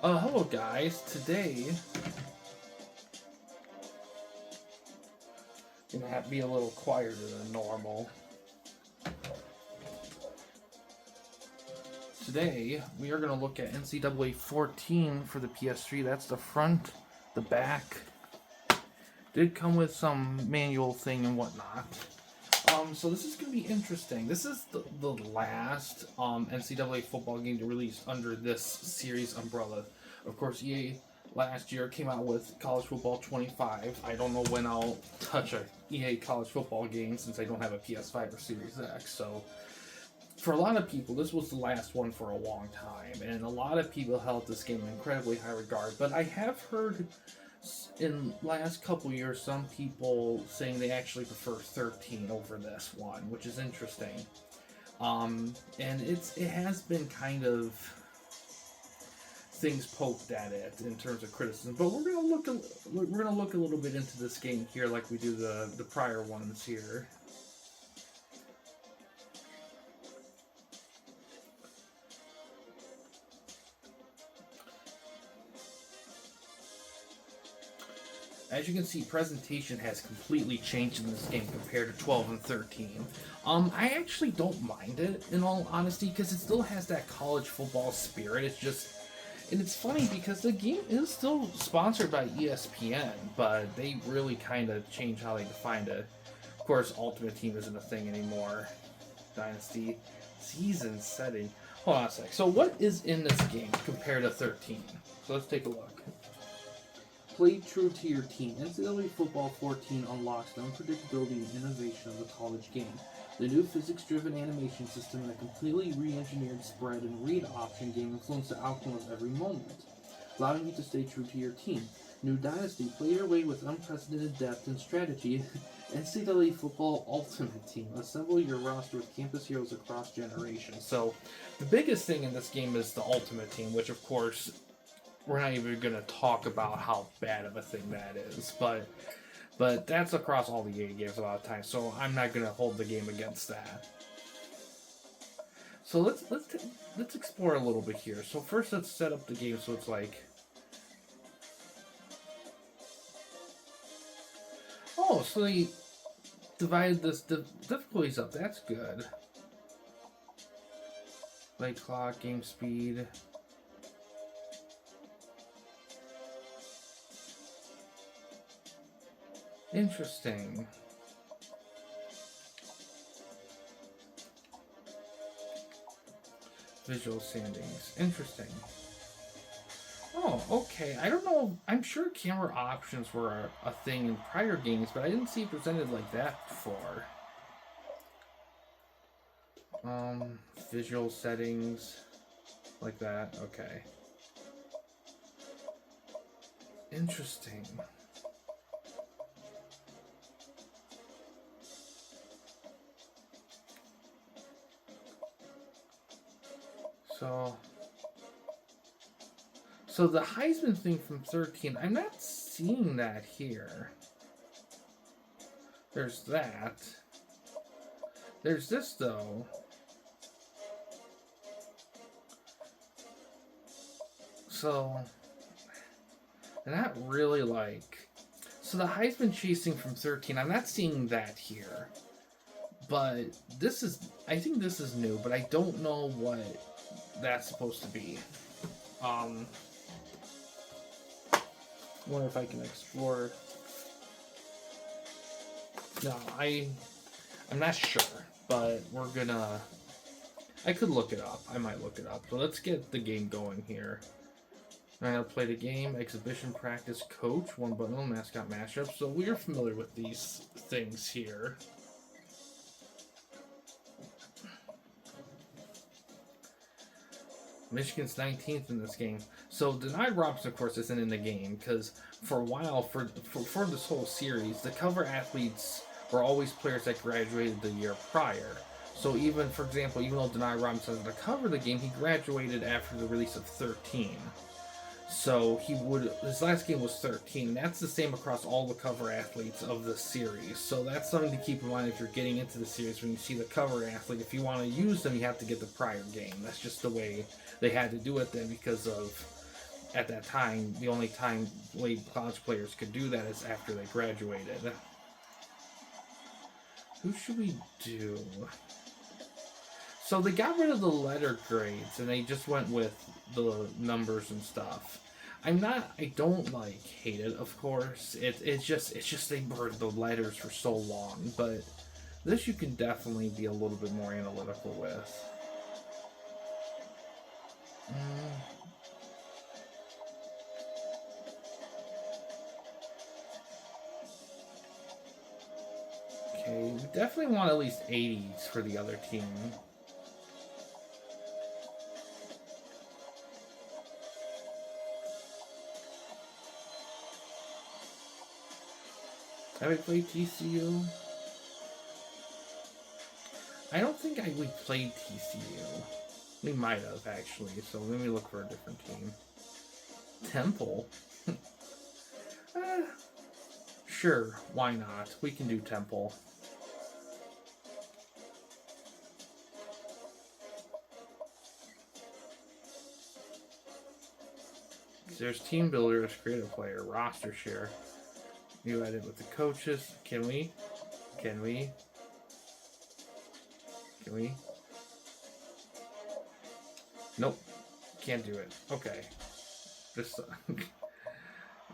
Hello guys. Today, gonna have to be a little quieter than normal. Today, we are gonna look at NCAA 14 for the PS3. That's the front, the back. Did come with some manual thing and whatnot. So this is gonna be interesting. This is the last NCAA football game to release under this series umbrella. Of course, EA last year came out with College Football 25. I don't know when I'll touch a EA college football game since I don't have a PS5 or Series X. So for a lot of people, this was the last one for a long time, and a lot of people held this game in incredibly high regard. But I have heard in last couple years some people saying they actually prefer 13 over this one, which is interesting. And it has been kind of things poked at it in terms of criticism, but we're gonna look a little bit into this game here, like we do the prior ones here. As you can see, presentation has completely changed in this game compared to 12 and 13. I actually don't mind it, in all honesty, because it still has that college football spirit. And it's funny because the game is still sponsored by ESPN, but they really kind of changed how they defined it. Of course, Ultimate Team isn't a thing anymore. Dynasty, season setting. Hold on a sec. So what is in this game compared to 13? So let's take a look. Play true to your team. NCAA Football 14 unlocks the unpredictability and innovation of the college game. The new physics-driven animation system and a completely re-engineered spread and read option game influence the outcome of every moment, allowing you to stay true to your team. New Dynasty, play your way with unprecedented depth and strategy. NCAA Football Ultimate Team, assemble your roster with campus heroes across generations. So, the biggest thing in this game is the Ultimate Team, which of course we're not even going to talk about how bad of a thing that is, but that's across all the EA games a lot of times, so I'm not going to hold the game against that. So let's explore a little bit here. So first, let's set up the game so it's like, oh, so they divided the difficulties up. That's good. Play clock, game speed. Interesting. Visual standings. Interesting. Oh, okay. I don't know. I'm sure camera options were a thing in prior games, but I didn't see it presented like that before. Visual settings. Like that. Okay. Interesting. So the Heisman thing from 13, I'm not seeing that here. There's that. There's this, though. So, not really like... So the Heisman chasing from 13, I'm not seeing that here. But this is... I think this is new, but I don't know what that's supposed to be. I wonder if I can explore. No, I'm not sure, but we're gonna. I could look it up. I might look it up. So let's get the game going here. I'm gonna play the game, exhibition, practice, coach, one button, mascot mashup. So we're familiar with these things here. Michigan's 19th in this game. So Denied Robinson, of course, isn't in the game because for a while, for this whole series, the cover athletes were always players that graduated the year prior. So even, for example, even though Denied Robinson isn't the cover of the game, he graduated after the release of 13. So his last game was 13. That's the same across all the cover athletes of the series. So that's something to keep in mind if you're getting into the series. When you see the cover athlete, if you want to use them, you have to get the prior game. That's just the way they had to do it then because of at that time, the only time way college players could do that is after they graduated. Who should we do? So they got rid of the letter grades and they just went with the numbers and stuff. I don't like hate it, of course. It's just they burned the letters for so long, but this you can definitely be a little bit more analytical with. Okay, we definitely want at least 80s for the other team. Have we played TCU? I don't think we played TCU. We might have, actually, so let me look for a different team. Temple? Sure, why not? We can do Temple. There's team builders, create a player, roster share. You edit with the coaches. Can we? Can we? Can we? Nope. Can't do it. Okay. Just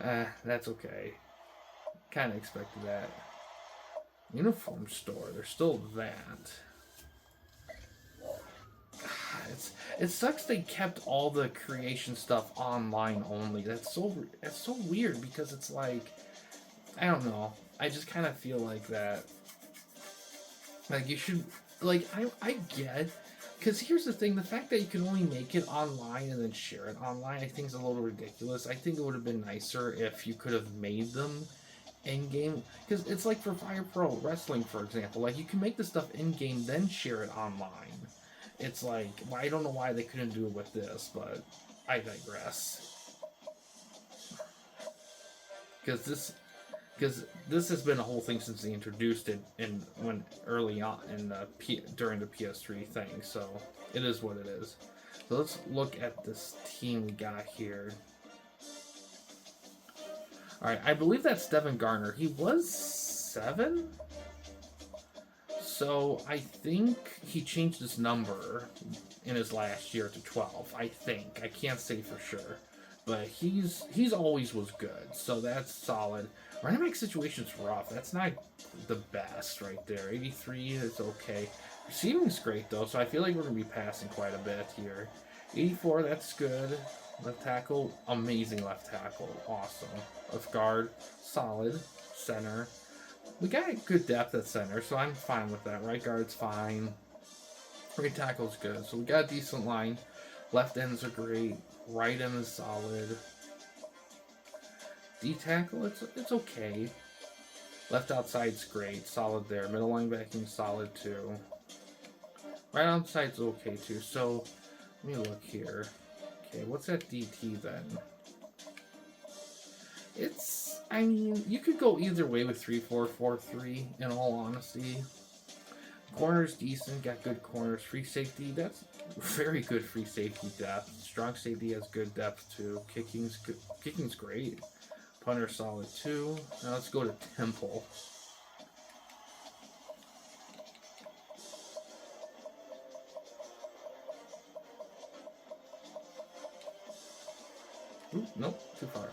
that's okay. Kind of expected that. Uniform store. There's still that. It sucks they kept all the creation stuff online only. That's so weird because it's like, I don't know. I just kind of feel like that. Like you should, like I get, because here's the thing: the fact that you can only make it online and then share it online, I think is a little ridiculous. I think it would have been nicer if you could have made them in game, because it's like for Fire Pro Wrestling, for example. Like you can make the stuff in game, then share it online. It's like, well, I don't know why they couldn't do it with this, but I digress. Because this has been a whole thing since they introduced it when early on in during the PS3 thing. So it is what it is. So let's look at this team we got here. All right, I believe that's Devin Garner. He was 7. So I think he changed his number in his last year to 12. I think. I can't say for sure. But he's always was good. So that's solid. Running back situation's rough. That's not the best right there. 83 is okay. Receiving's great though, so I feel like we're gonna be passing quite a bit here. 84, that's good. Left tackle, amazing left tackle. Awesome. Left guard, solid. Center. We got good depth at center, so I'm fine with that. Right guard's fine. Right tackle's good. So we got a decent line. Left ends are great. Right end is solid. D tackle, it's okay. Left outside's great. Solid there. Middle linebacking, solid too. Right outside's okay too. So let me look here. Okay, what's that DT then? I mean, you could go either way with 3-4-4-3, in all honesty. Corners decent, got good corners. Free safety, that's very good free safety depth. Strong safety has good depth too. Kicking's great. Punter solid too. Now let's go to Temple. Ooh, nope, too far.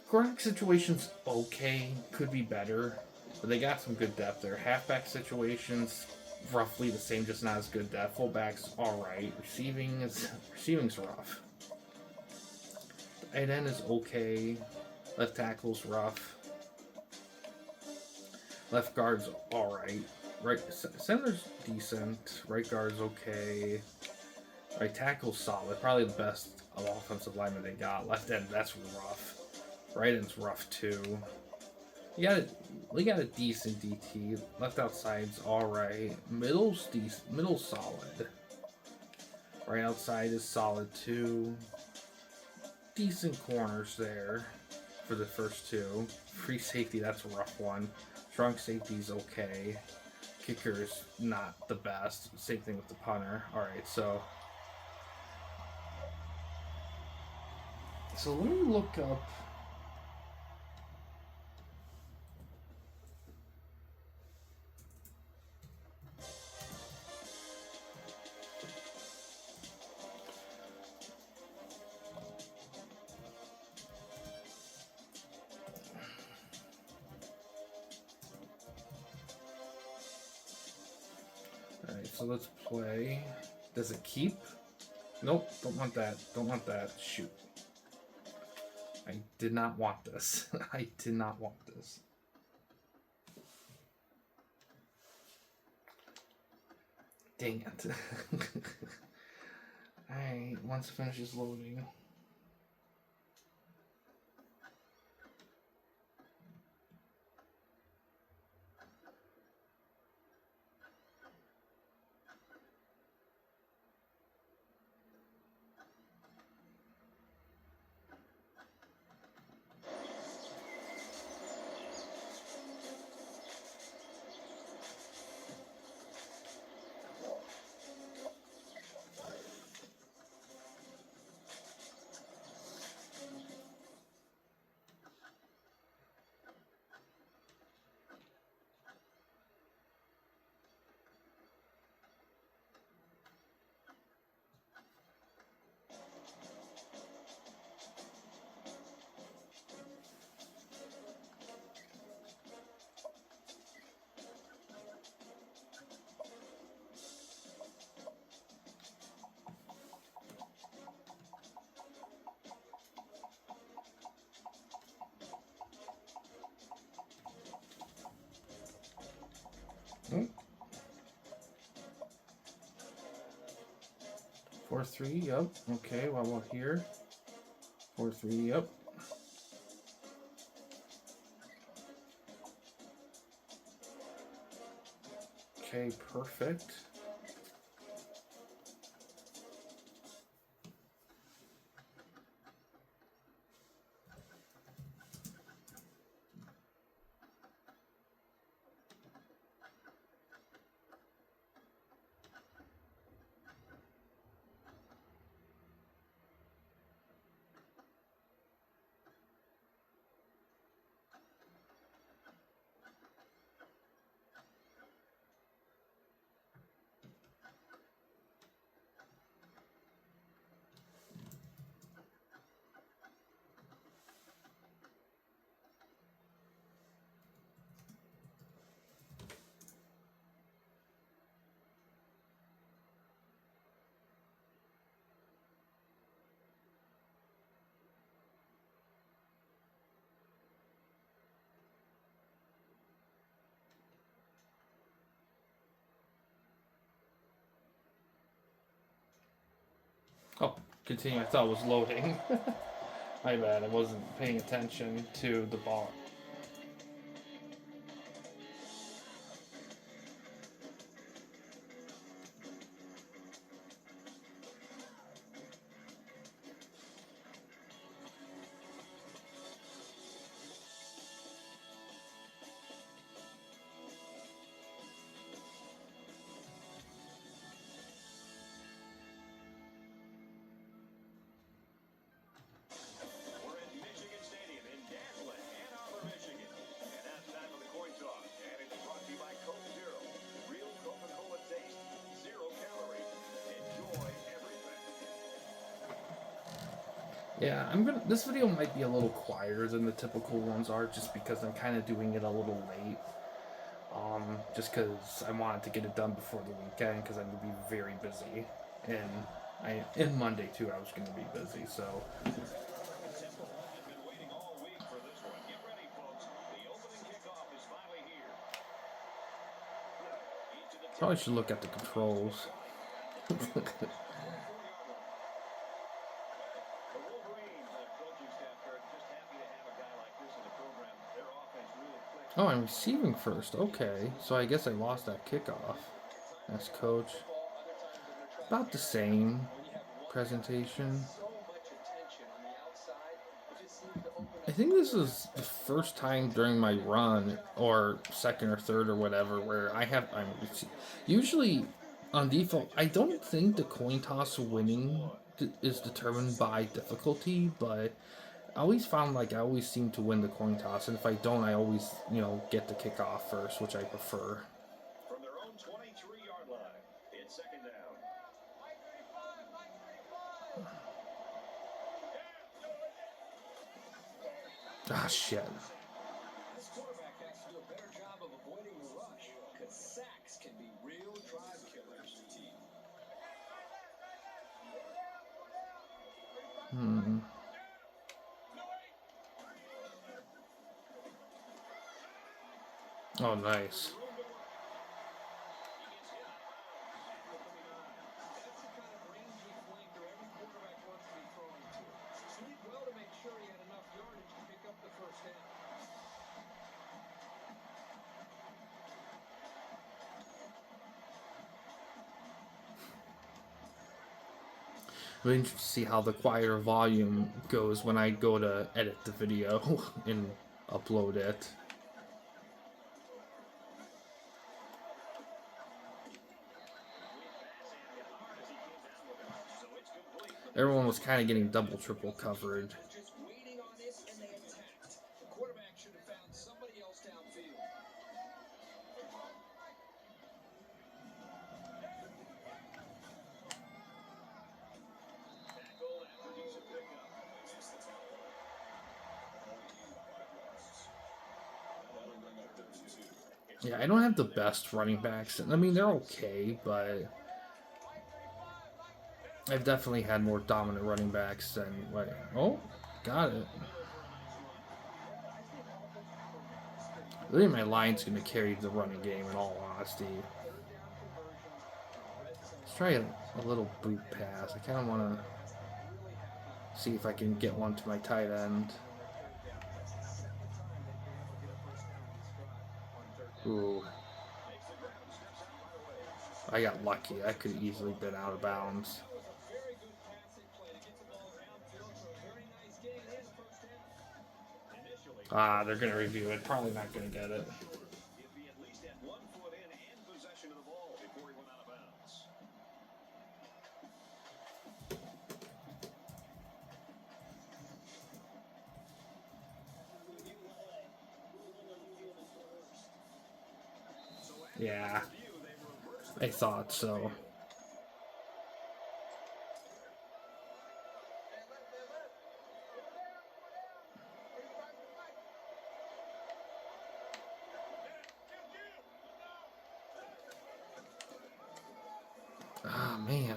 Quarterback situation's okay, could be better, but they got some good depth there. Halfback situations, roughly the same, just not as good depth. Fullback's alright. Receiving's rough. Tight end is okay. Left tackle's rough. Left guard's alright. Right center's decent. Right guard's okay. Right tackle's solid. Probably the best of offensive lineman they got. Left end, that's rough. Right end's rough too. We got a decent DT. Left outside's alright. Middle's decent. Middle's solid. Right outside is solid too. Decent corners there for the first two. Free safety, that's a rough one. Strong safety's okay. Kicker's not the best. Same thing with the punter. All right, so let me look up. All right, so let's play. Does it keep? Nope, don't want that. Don't want that. Shoot. I did not want this. I did not want this. Dang it. Alright, once it finishes loading. Oh. 4-3, yep. Okay, while we're here. 4-3, yep. Okay, perfect. Oh, continue. I thought it was loading. My bad. I wasn't paying attention to the ball. Yeah, this video might be a little quieter than the typical ones are, just because I'm kind of doing it a little late. Just because I wanted to get it done before the weekend, because I'm gonna be very busy, and Monday too. I was gonna be busy, so. Probably should look at the controls. Oh, I'm receiving first. Okay, so I guess I lost that kickoff. As coach. About the same presentation. I think this is the first time during my run, or second or third or whatever, where I'm usually on default. I don't think the coin toss winning is determined by difficulty, but I always found like I always seem to win the coin toss, and if I don't, I always get the kickoff first, which I prefer. From their own 23-yard line, it's second down. Ah, shit. This quarterback has to do a better job of avoiding the rush, because sacks can be real drive killers. Oh, nice. I'm interested to see how the quieter volume goes when I go to edit the video and upload it. Everyone was kind of getting double, triple coverage. Yeah, I don't have the best running backs. I mean, they're okay, but I've definitely had more dominant running backs than what. Oh, got it. Really, my line's going to carry the running game, in all honesty. Let's try a little boot pass. I kind of want to see if I can get one to my tight end. Ooh. I got lucky. I could have easily been out of bounds. Ah, they're going to review it. Probably not going to get it. Yeah, I thought so. Ah, man.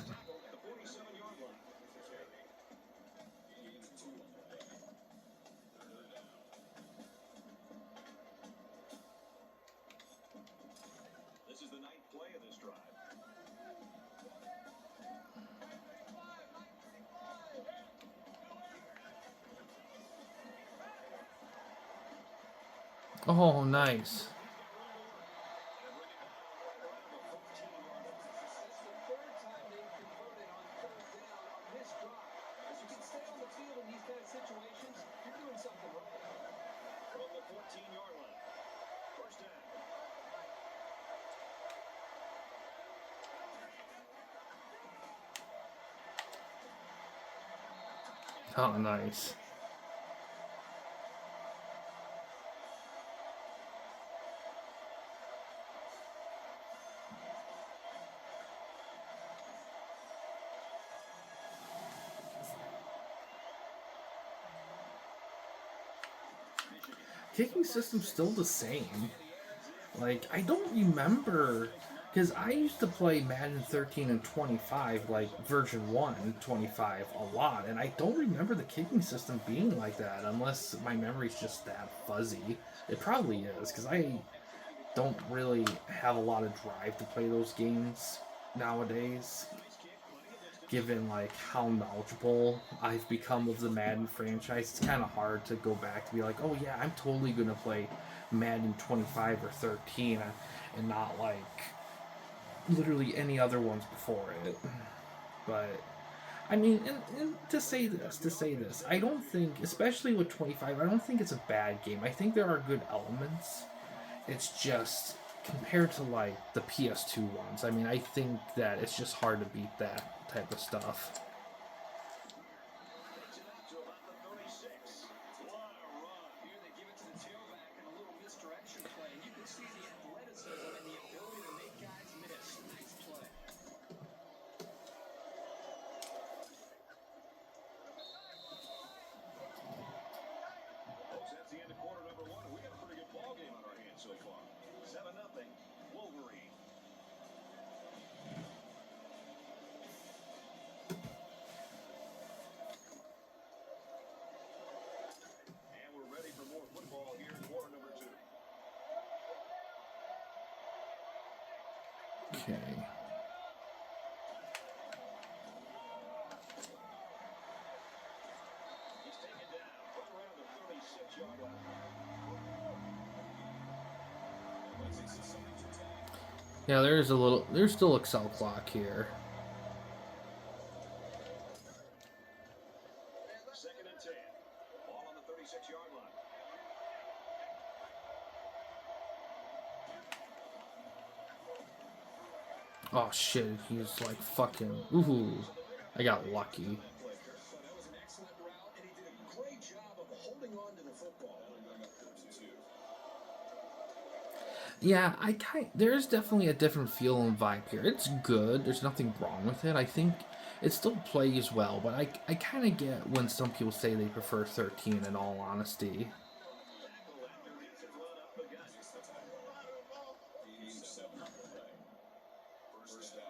This is the ninth play of this drive. Oh, nice. Oh, nice. Kicking system's still the same. Like, I don't remember, because I used to play Madden 13 and 25, like version 1 and 25 a lot, and I don't remember the kicking system being like that, unless my memory's just that fuzzy. It probably is, because I don't really have a lot of drive to play those games nowadays, given like how knowledgeable I've become of the Madden franchise. It's kind of hard to go back to be like, oh yeah, I'm totally gonna play Madden 25 or 13 and not like literally any other ones before it. But I mean, and to say this, I don't think, especially with 25, I don't think it's a bad game. I think there are good elements. It's just compared to like the PS2 ones. I mean, I think that it's just hard to beat that type of stuff. Takes it out to about the 36. What a run. Here they give it to the tailback and a little misdirection play. And you can see the athleticism and the ability to make guys miss. Nice play. Folks, that's the end of quarter number one. We got a pretty good ball game on our hands so far. 7-0. Wolverine. And we're ready for more football here in quarter number two. Okay. He's taken down right around the 36-yard line. Yeah, there's still Excel clock here. Second and 10. Ball on the 36-yard line. Oh shit, he's like fucking. Ooh, I got lucky. That was an excellent route, and he did a great job of holding on to the football. Yeah, there's definitely a different feel and vibe here. It's good. There's nothing wrong with it. I think it still plays well, but I kind of get when some people say they prefer 13 in all honesty. Tackle after decent run up the gut. First down.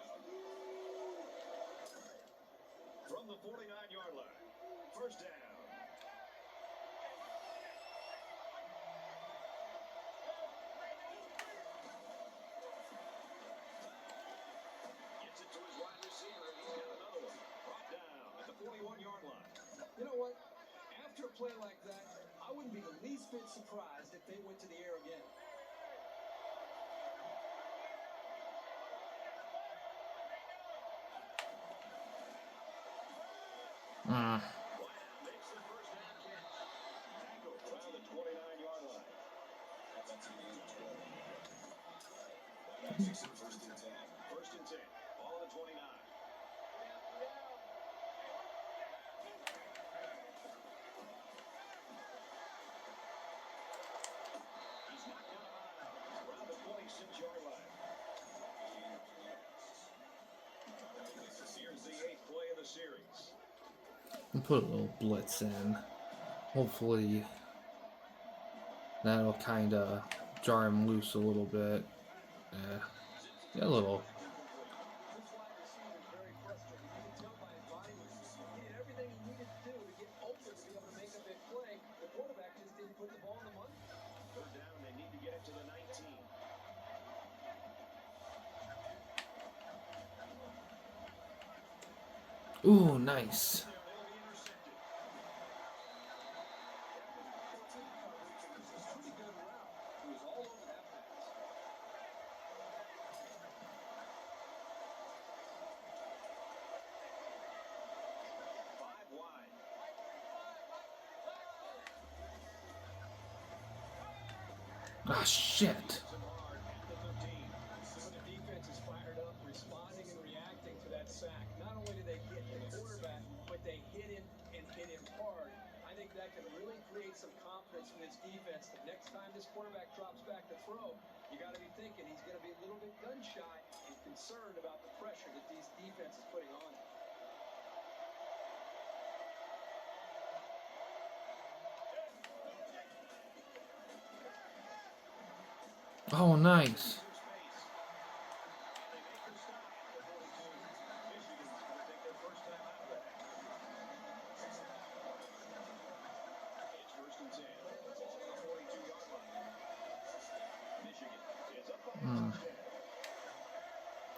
From the 49-yard line. First down. Gets it to his wide receiver, and he's got another one. Brought down at the 41-yard line. You know what? After a play like that, I wouldn't be the least bit surprised if they went to the air again. Uh, Wideout makes the first down catch. Tackle around the 29-yard line. First and 10. Ball on the 29. He's knocked out of bounds around the 26-yard line. Here's the 8th play of the series. and put a little blitz in. Hopefully, that'll kind of jar him loose a little bit. Yeah, a little. This wide receiver is very frustrated. You can tell by his body movement. He did everything he needed to do to get open to be able to make a big play. The quarterback just didn't put the ball in the money. Third down, and they need to get it to the 19. Ooh, nice. There, they'll be intercepted. Pretty good route. He was all over that pass. Five wide. Ah, shit. Some hard at the 13. So the defense is fired up, responding and reacting to that sack. Not only did they hit the quarterback, but they hit him and hit him hard. I think that can really create some confidence in this defense. The next time this quarterback drops back to throw, you got to be thinking he's going to be a little bit gun shy and concerned about the pressure that these defense is putting on him. Oh, nice.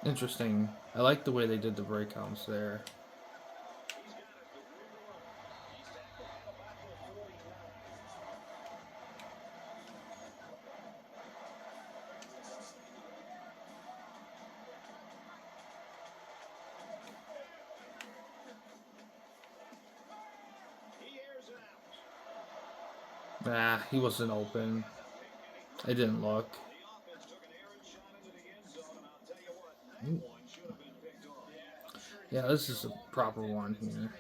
Interesting. I like the way they did the breakouts there. Nah, he wasn't open. I didn't look. Yeah, this is a proper one here.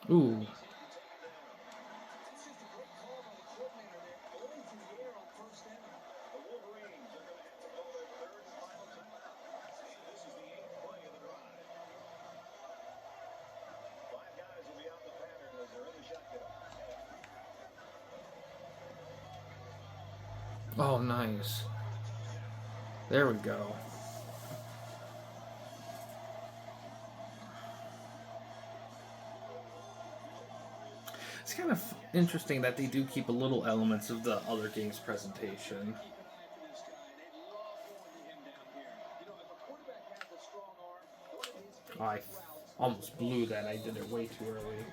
Ooh. Oh, nice. There we go. It's kind of interesting that they do keep a little elements of the other game's presentation. Oh, I almost blew that. I did it way too early.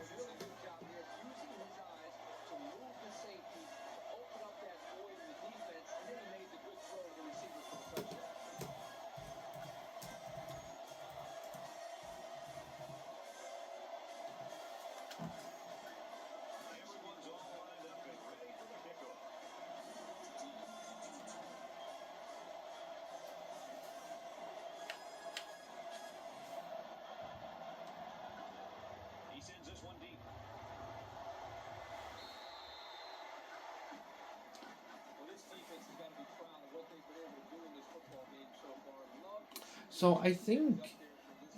So I think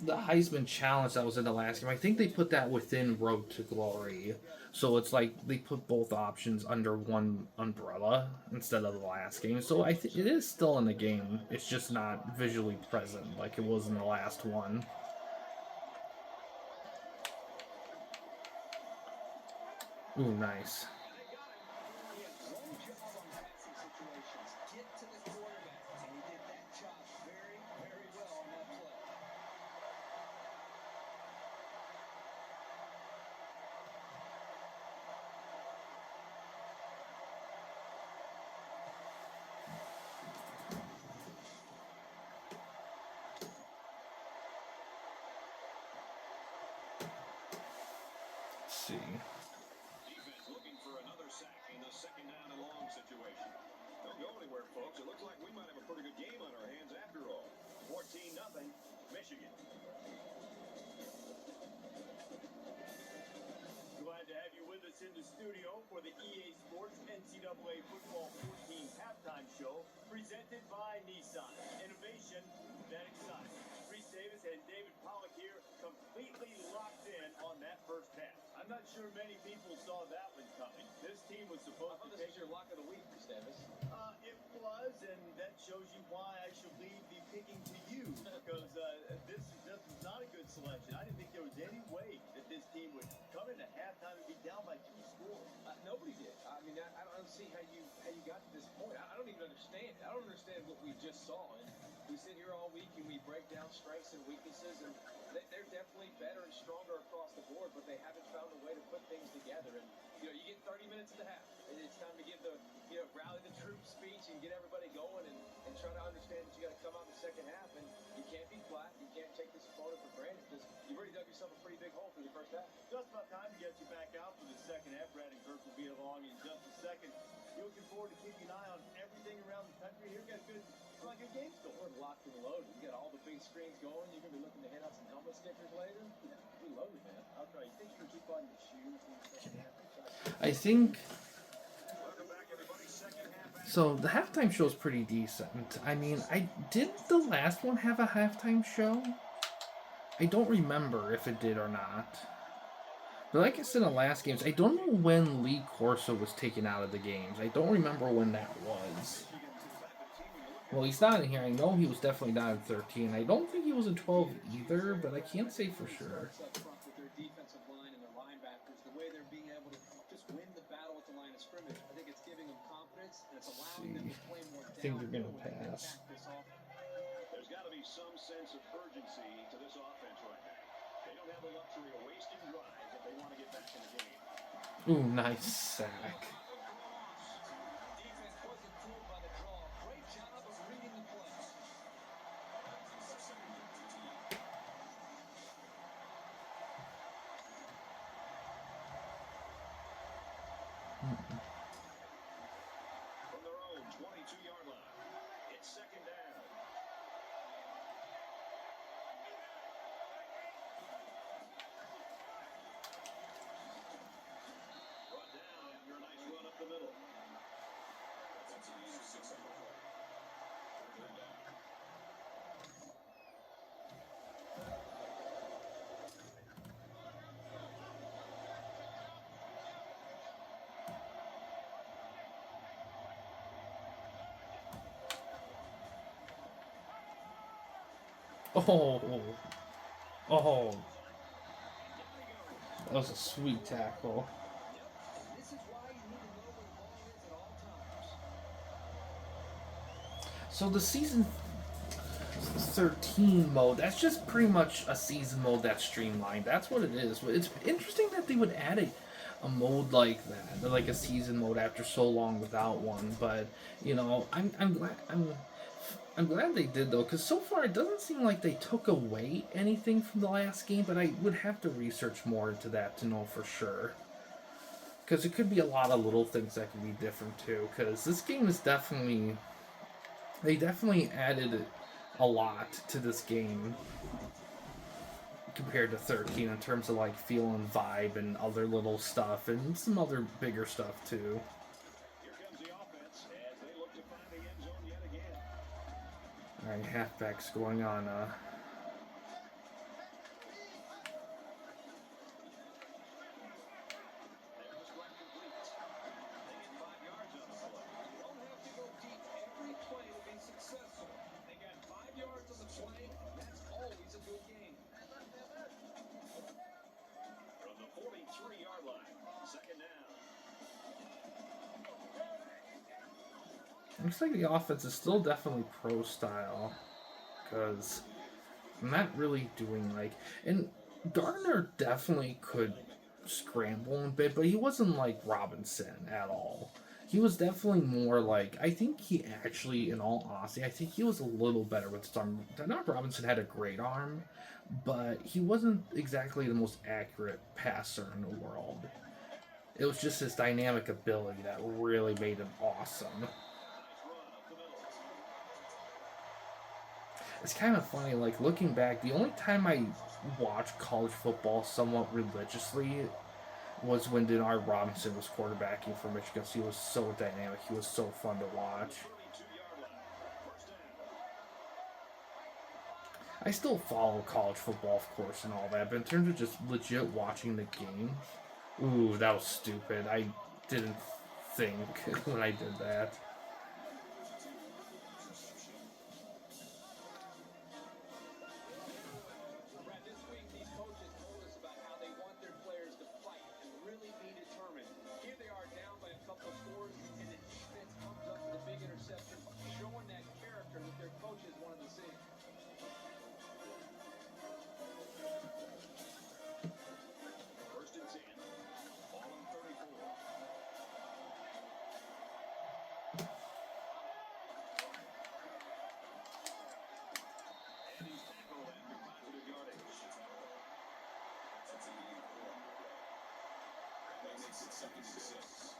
the Heisman Challenge that was in the last game, I think they put that within Road to Glory. So it's like they put both options under one umbrella instead of the last game. So I think it is still in the game. It's just not visually present like it was in the last one. Ooh, nice. See. Defense looking for another sack in the second down and long situation. Don't go anywhere, folks. It looks like we might have a pretty good game on our hands after all. 14-0, Michigan. Glad to have you with us in the studio for the EA Sports NCAA Football 14 halftime show presented by Nissan. Innovation that excites. Reese Davis and David Pollock here, completely locked in on that first half. I'm not sure many people saw that one coming. This team was supposed to take your lock of the week, Reese Davis. It was, and that shows you why I should leave the picking to you, because this was not a good selection. I didn't think there was any way that this team would come into halftime and be down by 2 scores. Nobody did. I mean, I don't see how you got to this point. I don't even understand it. I don't understand what we just saw. And we sit here all week and we break down strengths and weaknesses, and they're definitely better and stronger across the board, but they haven't found a way to put things together. And you get 30 minutes at the half, and it's time to give the rally the troops speech and get everybody going, and try to understand that you got to come out in the second half, and you can't be flat. You can't take this opponent for granted because you've already dug yourself a pretty big hole through the first half. Just about time to get you back out for the second half. Brad and Kirk will be along in just a second. You're looking forward to keeping an eye on everything around the country. Here, got good game still. We're locked and loaded. We got all the big screens going. You're gonna be looking to hand out some helmet stickers later. Yeah, we loaded, man. I'll try. You think you can keep on your shoes and stuff? I think so. The halftime show is pretty decent. I mean, didn't the last one have a halftime show? I don't remember if it did or not. But like I said in the last games, I don't know when Lee Corso was taken out of the games. I don't remember when that was. Well, he's not in here. I know he was definitely not in 13. I don't think he was in 12 either, but I can't say for sure. defense, and it's allowing them to play more I think they're downhill gonna when they pass. attack this offense. There's got to be some sense of urgency to this offense right now. They don't have the luxury of wasting drives if they want to get back in the game. Ooh, nice sack. Defense wasn't fooled by the draw. Great job of reading the play. From their own 22-yard line, it's second down. Brought down after a nice run up the middle. That's an easy 6 on the play. Third down. Oh, that was a sweet tackle. This is why you need to know where the ball is at all times. So the season 13 mode, that's just pretty much a season mode that's streamlined. That's what it is. It's interesting that they would add a mode like that, like a season mode after so long without one. But you know, I'm glad they did though, because so far it doesn't seem like they took away anything from the last game. But I would have to research more into that to know for sure. Because it could be a lot of little things that could be different too. Because this game is definitely, they definitely added a lot to this game compared to 13 in terms of like feel and vibe and other little stuff and some other bigger stuff too. Here comes the offense as they look to find the end zone yet again. All right, halfbacks going on. There's the strike complete. They get 5 yards on the play. You don't have to go deep every play to be successful. They got 5 yards on the play. That's always a good game. From the 43-yard line, second down. Looks like the offense is still definitely pro style, because I'm not really doing like, and Gardner definitely could scramble a bit, but he wasn't like Robinson at all. He was definitely more like, I think he actually, in all honesty, I think he was a little better with his arm. Not Robinson had a great arm, but he wasn't exactly the most accurate passer in the world. It was just his dynamic ability that really made him awesome. Nice run up the middle. It's kind of funny, like looking back, the only time I watched college football somewhat religiously was when Denard Robinson was quarterbacking for Michigan. He was so dynamic. He was so fun to watch. 32-yard line. First down. I still follow college football, of course, and all that, but in terms of just legit watching the game, ooh, that was stupid. I didn't think when I did that. Brad, this week these coaches told us about how they want their players to fight and really be determined. Here they are down by a couple of scores, and the defense comes up with a big interception, showing that character that their coaches wanted to see. First and 10. Ball on 34. And he's tackled after positive yardage. That's a lead 4. That makes it second and 6.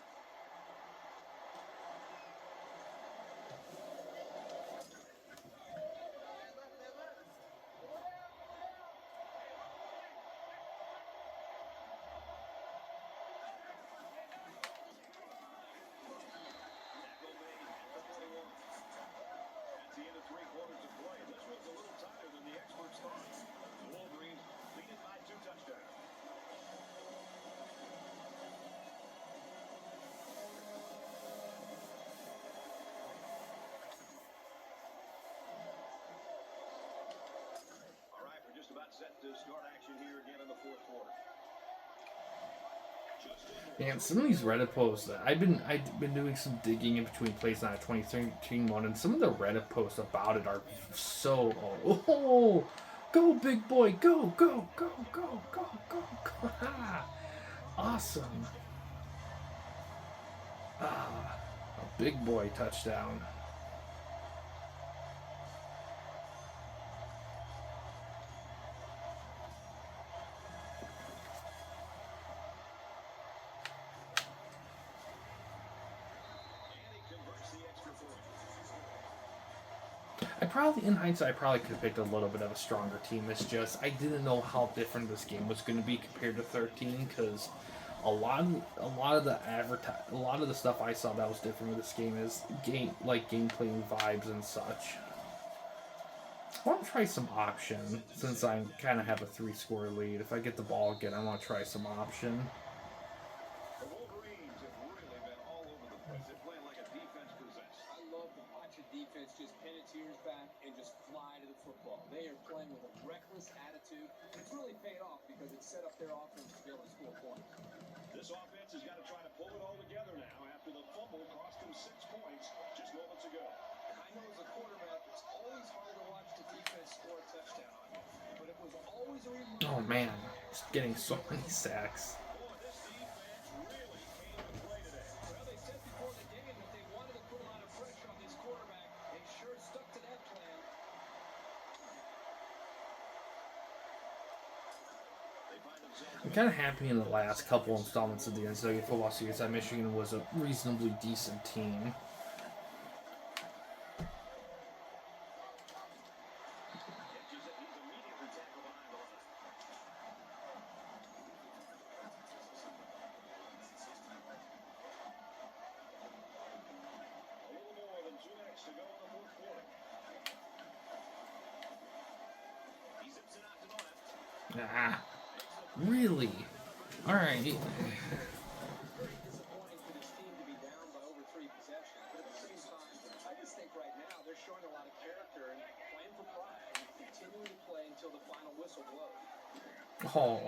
Tackle made at the 41. That's the end of 3 quarters of play. This one's a little tighter than the experts thought. The Wolverines lead it by 2 touchdowns. All right, we're just about set to start action here again in the 4th quarter. Man, some of these Reddit posts that I've been doing some digging in between plays on a 2013 one, and some of the Reddit posts about it are so go big boy, go go go go go go go, awesome, a big boy touchdown. In hindsight, I probably could have picked a little bit of a stronger team. It's just I didn't know how different this game was going to be compared to 13, because a lot of the stuff I saw that was different with this game is gameplay and vibes and such. I want to try some option since I kind of have a 3-score lead. If I get the ball again, I want to try some option. The Wolverines have really been all over the place. They're playing like a defense possessed. I love to watch a defense just pin its ears back and just fly to the football. They are playing with a reckless attitude. It's really paid off because it set up their offense to be able to score points. This offense has got to try to pull it all together now after the fumble cost them 6 points just moments ago. I know as a quarterback, it's always hard to watch the defense score a touchdown on you. But it was always a reminder. Oh man, just getting so many sacks. Boy, this defense really came to play today. Well, they said before the game that they wanted to put a lot of pressure on this quarterback. They sure stuck to that plan. I'm kind of happy in the last couple installments of the NCAA football series that Michigan was a reasonably decent team. Really? All right. Disappointing for this team to be down by over 3 possessions, but at the same time, I just think right now they're showing a lot of character and playing for pride and continuing to play until the final whistle blows. Oh.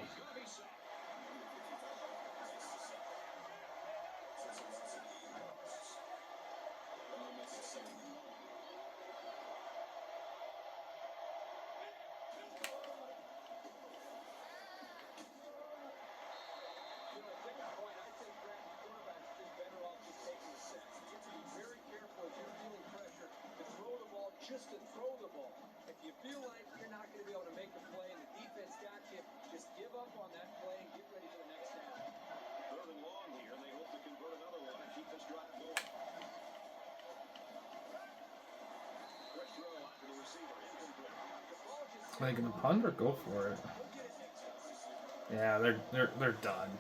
Just to throw the ball. If you feel like you're not going to be able to make a play and the defense got you, just give up on that play and get ready for the next down. 3rd and long here, and they hope to convert another one and keep this drive going. Quick throw out to the receiver, incomplete. Are they gonna punt or go for it? Yeah, they're done.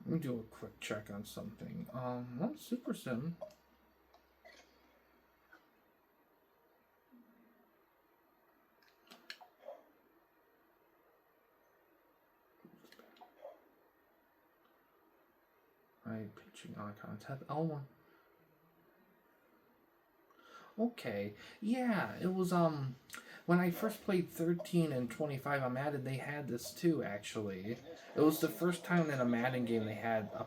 Let me do a quick check on something. What's Super Sim? Right, pitching icon, tab L1. Okay, yeah, it was, when I first played 13 and 25 on Madden, they had this too, actually. It was the first time in a Madden game they had a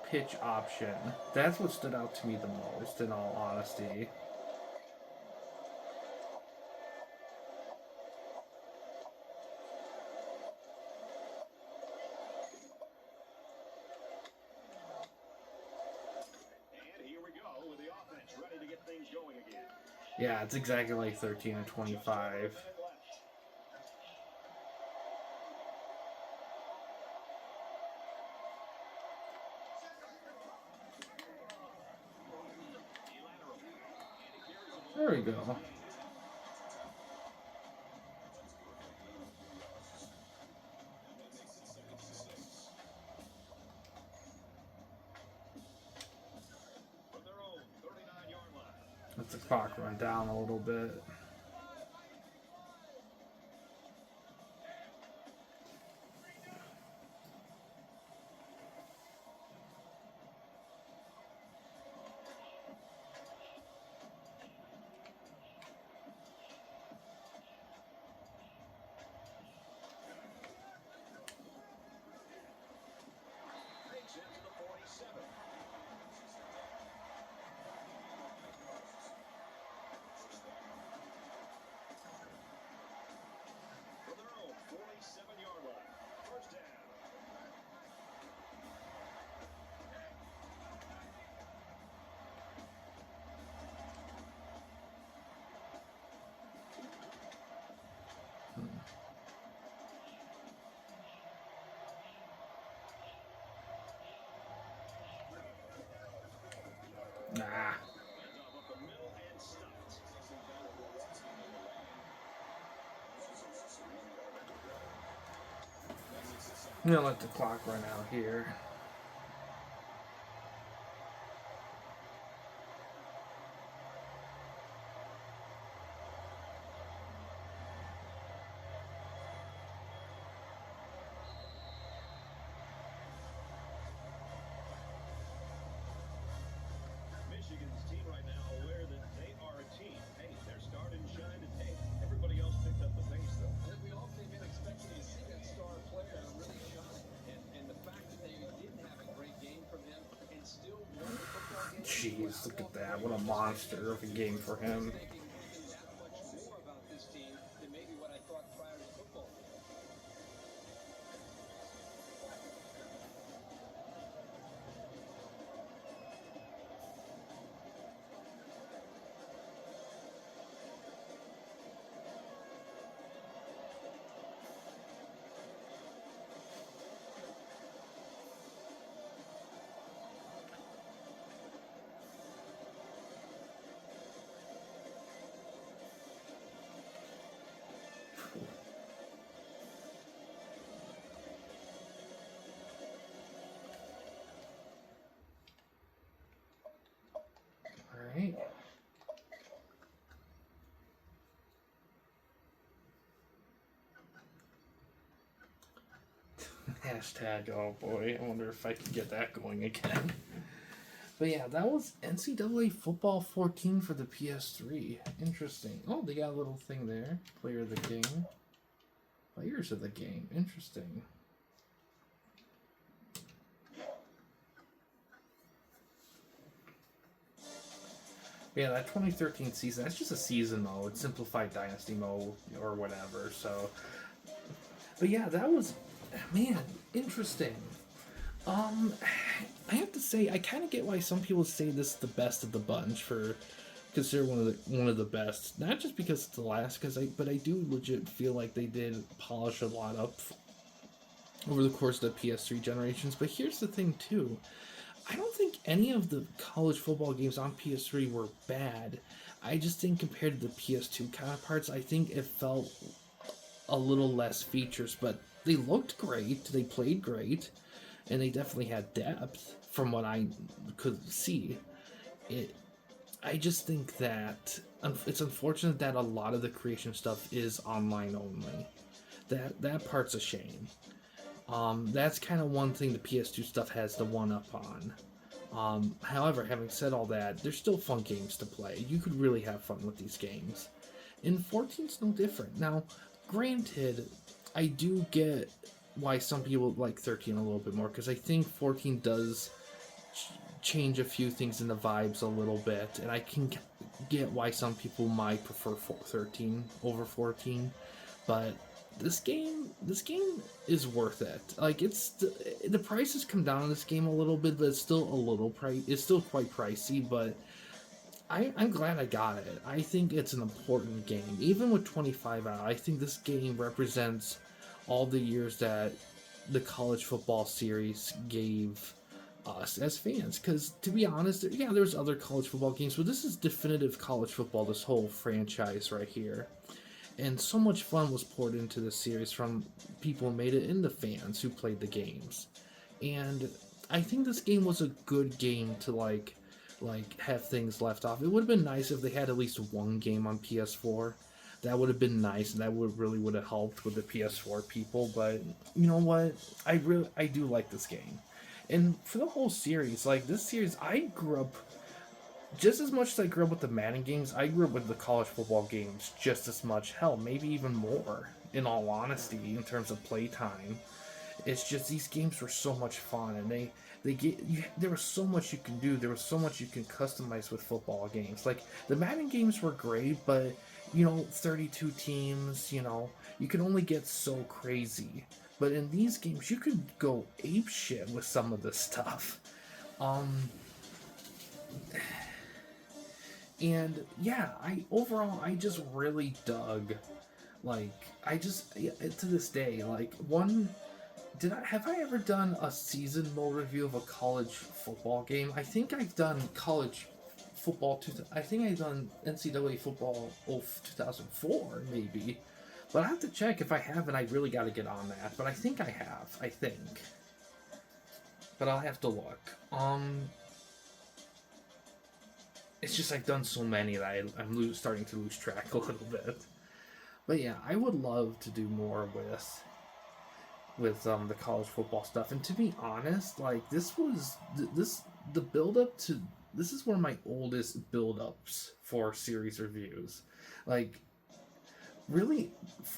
pitch option. That's what stood out to me the most, in all honesty. And here we go with the offense ready to get things going again. Yeah, it's exactly like 13 and 25. There we go. That's a clock run down a little bit. Fakes into the 47. From their own 47-yard line. First down. Nah. Hands off up the middle and stopped. I'm gonna let the clock run out here. Michigan's team right now aware that they are a team. Hey, they're starting to shine today. Everybody else picked up the pace, though. I think we all came in expecting to see that star player really shine. And the fact that they didn't have a great game from him and still won the football game. Jeez, look at that. What a monster of a game for him. Thinking that much more about this team than maybe what I thought prior to football. Alright. Hashtag, oh boy, I wonder if I can get that going again. But yeah, that was NCAA Football 14 for the PS3. Interesting. Oh, they got a little thing there. Player of the game. Players of the game. Interesting. Yeah, that 2013 season, that's just a season mode, simplified dynasty mode, or whatever, so. But yeah, that was, man, interesting. I have to say, I kind of get why some people say this is the best of the bunch for consider one of the best. Not just because it's the last, but I do legit feel like they did polish a lot up over the course of the PS3 generations. But here's the thing too. I don't think any of the college football games on PS3 were bad. I just think compared to the PS2 counterparts, I think it felt a little less features, but they looked great, they played great, and they definitely had depth from what I could see. I just think that it's unfortunate that a lot of the creation stuff is online only. That part's a shame. That's kind of one thing the PS2 stuff has the one up on. However, having said all that, there's still fun games to play. You could really have fun with these games. And 14's no different. Now, granted, I do get why some people like 13 a little bit more, because I think 14 does change a few things in the vibes a little bit, and I can get why some people might prefer 13 over 14, but this game is worth it. Like, it's the price has come down on this game a little bit, but it's still it's still quite pricey, but I'm glad I got it. I think it's an important game. Even with 25 out, I think this game represents all the years that the college football series gave us as fans. Because, to be honest, yeah, there's other college football games, but this is definitive college football, this whole franchise right here. And so much fun was poured into this series from people who made it and the fans who played the games. And I think this game was a good game to, like like have things left off. It would have been nice if they had at least one game on PS4. That would have been nice, and that would have helped with the PS4 people. But you know what? I do like this game, and for the whole series, like this series, I grew up just as much as I grew up with the Madden games. I grew up with the college football games just as much. Hell, maybe even more. In all honesty, in terms of playtime, it's just these games were so much fun, and there was so much you can do. There was so much you can customize with football games. Like the Madden games were great, but 32 teams, you can only get so crazy. But in these games, you could go ape shit with some of this stuff. And yeah, I just really dug. Like to this day, like have I ever done a season mode review of a college football game? I think I've done college football. I think I've done NCAA football of 2004, maybe. But I have to check if I haven't. I really got to get on that. But I think I have. I think. But I'll have to look. It's just I've done so many that I'm starting to lose track a little bit. But yeah, I would love to do more with the college football stuff. And to be honest, like the build up to this is one of my oldest build ups for series reviews. Like really,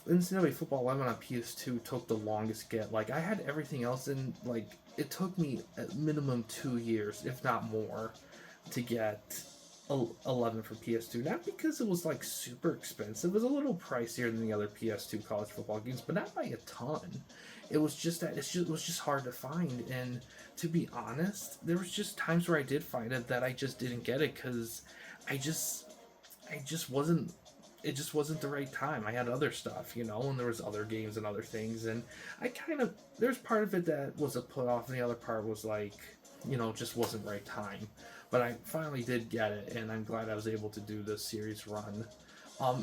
NCAA Football 11 on PS2 took the longest to get. Like I had everything else, and like it took me at minimum 2 years, if not more, to get 11 for PS2. Not because it was like super expensive. It was a little pricier than the other PS2 college football games, but not by a ton. It was just that it was just hard to find. And to be honest, there was just times where I did find it that I just didn't get it because I just wasn't. It just wasn't the right time. I had other stuff, and there was other games and other things, and there's part of it that was a put off, and the other part was like, just wasn't right time. But I finally did get it, and I'm glad I was able to do this series run.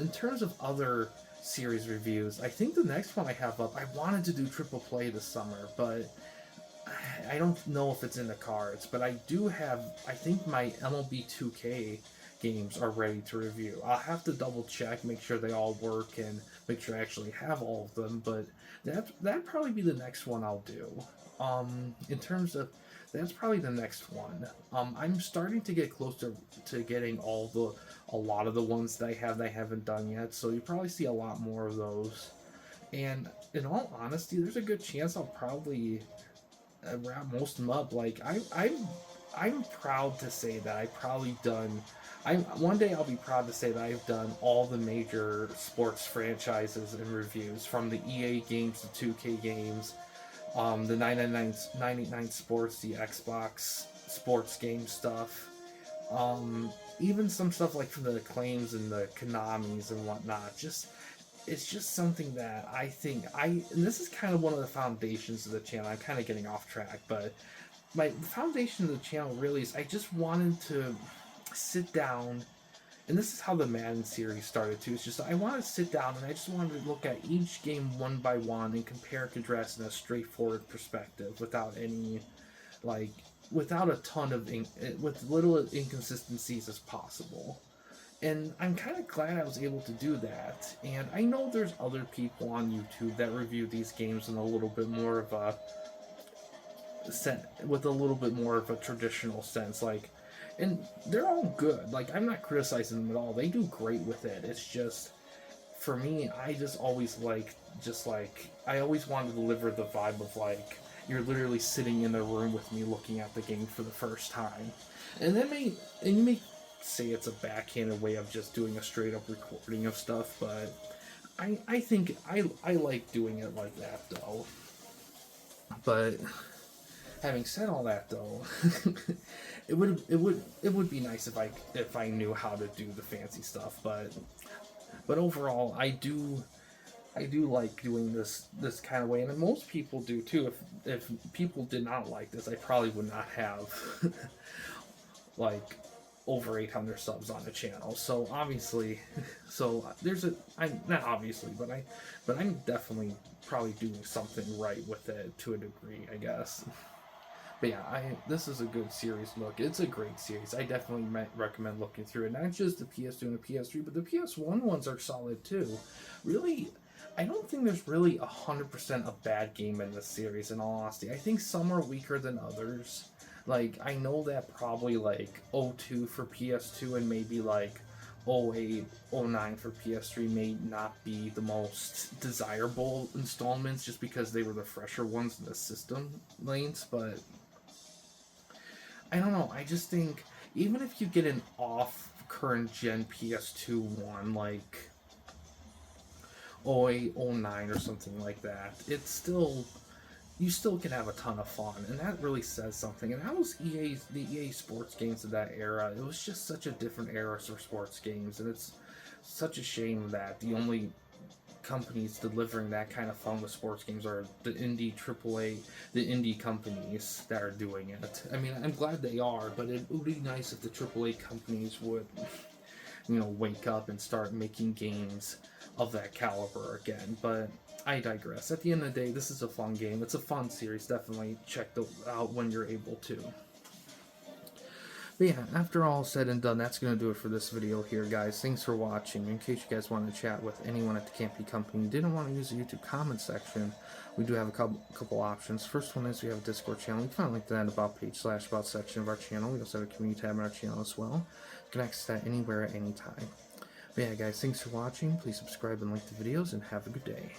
In terms of other series reviews, I think the next one I have up, I wanted to do Triple Play this summer, but I don't know if it's in the cards. But I do have, I think my MLB 2K games are ready to review. I'll have to double check, make sure they all work, and make sure I actually have all of them, but that'd probably be the next one I'll do. In terms of that's probably the next one. I'm starting to get closer to getting a lot of the ones that I haven't done yet, so you probably see a lot more of those. And in all honesty, there's a good chance I'll probably wrap most of them up. Like I'm proud to say that I've probably done. One day I'll be proud to say that I've done all the major sports franchises and reviews, from the EA games, the 2K games, the 999 Sports, the Xbox sports game stuff, even some stuff like from the Acclaims and the Konamis and whatnot. It's just something that I think and this is kind of one of the foundations of the channel. I'm kind of getting off track, but the foundation of the channel really is I just wanted to sit down, and this is how the Madden series started too. It's just I wanted to sit down and I just wanted to look at each game one by one and compare and contrast in a straightforward perspective, without a ton of with little inconsistencies as possible. And I'm kind of glad I was able to do that. And I know there's other people on YouTube that review these games in a little bit more of a with a little bit more of a traditional sense, and they're all good. Like, I'm not criticizing them at all. They do great with it. It's just, for me, I just always I always want to deliver the vibe of you're literally sitting in the room with me looking at the game for the first time. And you may say it's a backhanded way of just doing a straight up recording of stuff, but I think I like doing it like that though. But having said all that, though, it would be nice if I knew how to do the fancy stuff. But overall, I do like doing this kind of way, and most people do too. If people did not like this, I probably would not have over 800 subs on the channel. So obviously, but I'm definitely probably doing something right with it to a degree, I guess. But yeah, this is a good series look. It's a great series. I definitely recommend looking through it. Not just the PS2 and the PS3, but the PS1 ones are solid too. Really, I don't think there's really 100% a bad game in this series, in all honesty. I think some are weaker than others. Like, I know that probably like 02 for PS2 and maybe like 08, 09 for PS3 may not be the most desirable installments just because they were the fresher ones in the system lanes, but I don't know. I just think even if you get an off current gen PS2 one like 08, 09 or something like that, it's still you still can have a ton of fun, and that really says something. And that was the EA sports games of that era. It was just such a different era for sports games, and it's such a shame that the only companies delivering that kind of fun with sports games are the indie AAA, the indie companies that are doing it. I mean, I'm glad they are, but it would be nice if the AAA companies would, wake up and start making games of that caliber again. But I digress. At the end of the day, this is a fun game. It's a fun series. Definitely check it out when you're able to. But yeah, after all said and done, that's going to do it for this video here, guys. Thanks for watching. In case you guys want to chat with anyone at the Campy Company, didn't want to use the YouTube comment section, we do have a couple options. First one is we have a Discord channel. You can find a link to that about page / about section of our channel. We also have a community tab on our channel as well. You can access that anywhere at any time. But yeah, guys, thanks for watching. Please subscribe and like the videos, and have a good day.